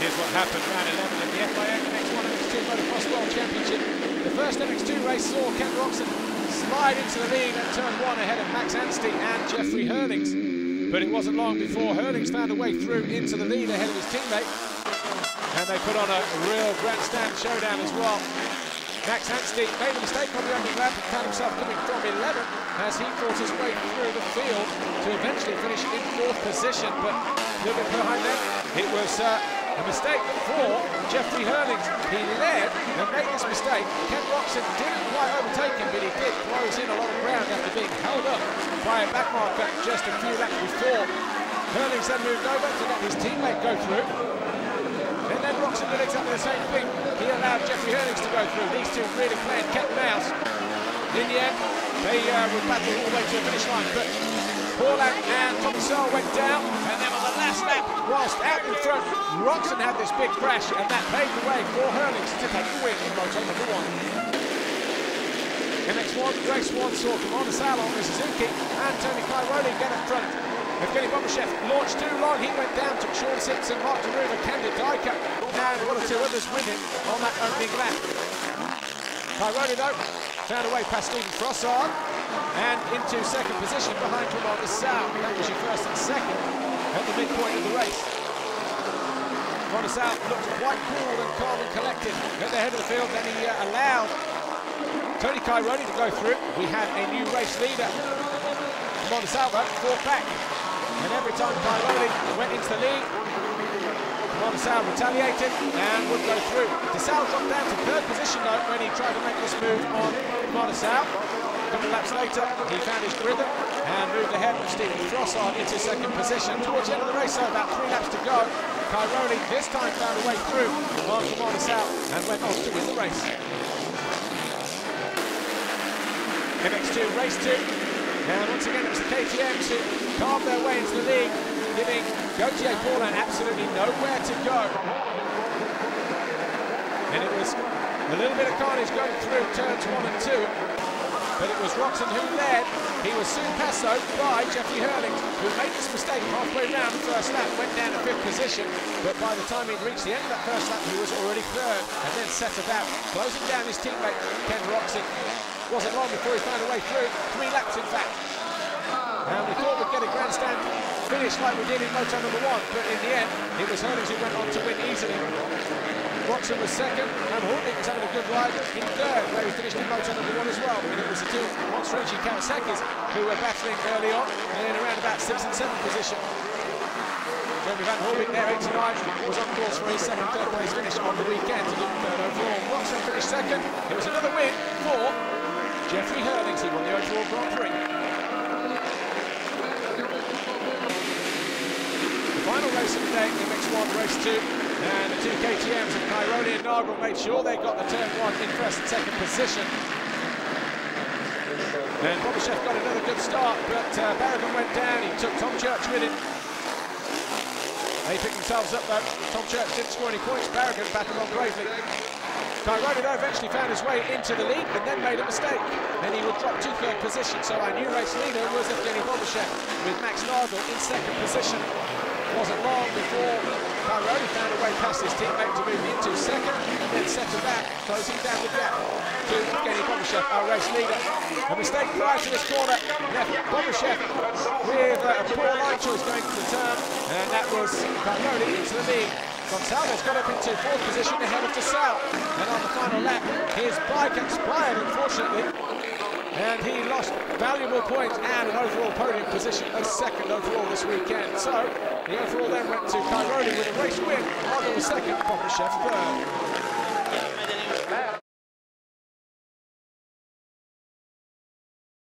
Here's what happened round 11 in the FIA MX1 MX2 Motocross World Championship. The first MX2 race saw Ken Roczen slide into the lead at turn 1 ahead of Max Anstey and Jeffrey Hurlings. But it wasn't long before Hurlings found a way through into the lead ahead of his teammate. And they put on a real grandstand showdown as well. Max Anstey made a mistake on the opening lap and found himself coming from 11 as he fought his way through the field to eventually finish in 4th position. But a little bit behind them, it was a mistake for Jeffrey Hurlings. He led and made this mistake. Ken Roczen didn't quite overtake him, but he did close in a lot of ground after being held up by a back marker just a few laps before. Hurlings then moved over to let his teammate go through. And then Roczen did exactly the same thing. He allowed Jeffrey Hurlings to go through. These two really playing cat and mouse. In the end, they would battle all the way to the finish line. But Paulak and Tommy Searle went down, and then on the last lap, whilst out in front, Roczen had this big crash, and that paved the way for Hurlings to take the win in moto number 1. MX1 race 1 saw Commander Sal on the Suzuki, and Tony Cairoli get up front. Evgeny Bobashev launched too long, he went down, took Sean Simpson, Mark DeRuva, Candid Dyker, and one or two others with him on that opening lap. Cairoli though, found a way past Stephen Frossard, and into 2nd position behind Commander Sal. That was your 1st and 2nd at the midpoint of the race. Commander Sal looked quite cool and calm and collected at the head of the field, then he allowed Tony Cairoli to go through. We had a new race leader. Commander Sal fought back, and every time Cairoli went into the lead, Commander Sal retaliated and would go through. DeSalle dropped down to 3rd position though when he tried to make this move on Commander Sal. A couple of laps later, he found his rhythm and moved ahead with Stephen Frossard into 2nd position. Towards the end of the race, though, about 3 laps to go, Cairoli this time found a way through on Commander Sal and went on to win the race. MX2 race 2. And once again, it was the KTMs who carved their way into the league, giving Gauthier Paulin absolutely nowhere to go. And it was a little bit of carnage going through turns 1 and 2. But it was Roczen who led. He was soon passed though by Jeffrey Hurlings, who made this mistake halfway round the 1st lap, went down to 5th position. But by the time he'd reached the end of that 1st lap, he was already 3rd, and then set about closing down his teammate, Ken Roczen. Wasn't long before he found a way through, 3 laps in fact. And we thought we'd get a grandstand finish like we did in moto number 1, but in the end, it was Hurlings who went on to win easily. Roczen was 2nd, and Hornick was having a good ride in 3rd, where he finished in moto number 1 as well. And it was the two Monsterinci Kawasaki's who were battling early on, and in around about 6th and 7th position. Jeremy Van Hornick there, 89, was on course for his 2nd, 3rd place finish on the weekend to do 3rd overall. Roczen finished 2nd. It was another win for Jeffrey Hurlings. He won the overall Grand Prix. The final race of the day, MX1 race 2, and the 2 KTMs of Cairoli and Nagel made sure they got the turn 1 in 1st and 2nd position. And Bobashev got another good start, but Barragan went down. He took Tom Church with him. They picked themselves up though. Tom Church didn't score any points. Barragan battled on bravely. Cairoli though eventually found his way into the lead and then made a mistake. Then he would drop to 3rd position. So our new race leader was Evgeny Bobashev with Max Nagel in 2nd position. It wasn't long before Cairoli found a way past his teammate to move into 2nd and then set about closing down the gap to Evgeny Bobashev, our race leader. A mistake prior to this corner left Bobashev with a poor line choice going to the turn, and that was Cairoli into the lead. Gonçalves got up into 4th position ahead of DeSalle, and on the final lap his bike expired unfortunately, and he lost valuable points and an overall podium position as 2nd overall this weekend. So the overall then went to Cairoli with a race win. Nagel was 2nd, Bobashev 3rd.